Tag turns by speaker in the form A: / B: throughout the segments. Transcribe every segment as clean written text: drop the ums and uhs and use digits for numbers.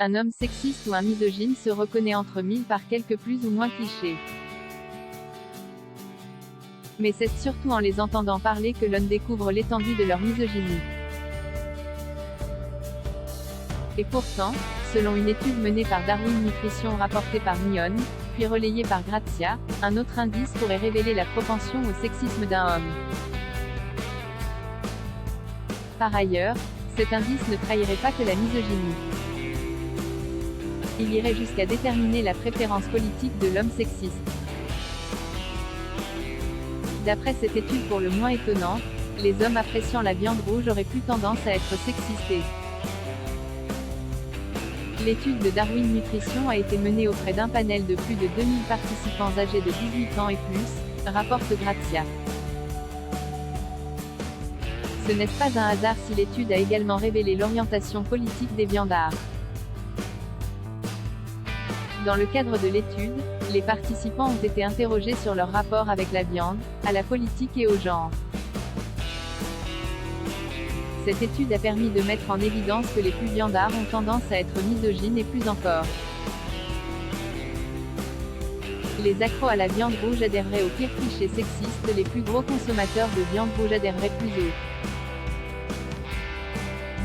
A: un homme sexiste ou un misogyne se reconnaît entre mille par quelques plus ou moins clichés. Mais c'est surtout en les entendant parler que l'on découvre l'étendue de leur misogynie. Et pourtant, selon une étude menée par Darwin Nutrition rapportée par Nyon, puis relayée par Grazia, un autre indice pourrait révéler la propension au sexisme d'un homme. Par ailleurs, cet indice ne trahirait pas que la misogynie. Il irait jusqu'à déterminer la préférence politique de l'homme sexiste. D'après cette étude pour le moins étonnante, les hommes appréciant la viande rouge auraient plus tendance à être sexistés. L'étude de Darwin Nutrition a été menée auprès d'un panel de plus de 2000 participants âgés de 18 ans et plus, rapporte Grazia. Ce n'est pas un hasard si l'étude a également révélé l'orientation politique des viandards. Dans le cadre de l'étude, les participants ont été interrogés sur leur rapport avec la viande, à la politique et au genre. Cette étude a permis de mettre en évidence que les plus viandards ont tendance à être misogynes et plus encore. Les accros à la viande rouge adhéreraient aux pires clichés sexistes, les plus gros consommateurs de viande rouge adhéreraient plus eux.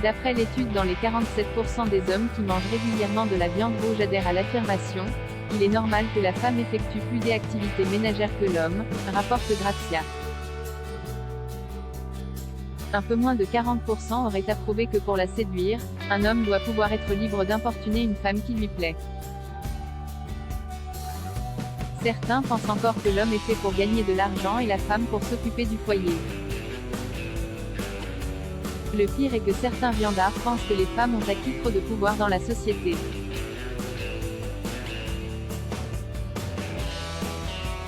A: D'après l'étude, dans les 47% des hommes qui mangent régulièrement de la viande rouge adhèrent à l'affirmation « Il est normal que la femme effectue plus d'activités ménagères que l'homme », rapporte Grazia. Un peu moins de 40% auraient approuvé que pour la séduire, un homme doit pouvoir être libre d'importuner une femme qui lui plaît. Certains pensent encore que l'homme est fait pour gagner de l'argent et la femme pour s'occuper du foyer. Le pire est que certains viandards pensent que les femmes ont acquis trop de pouvoir dans la société.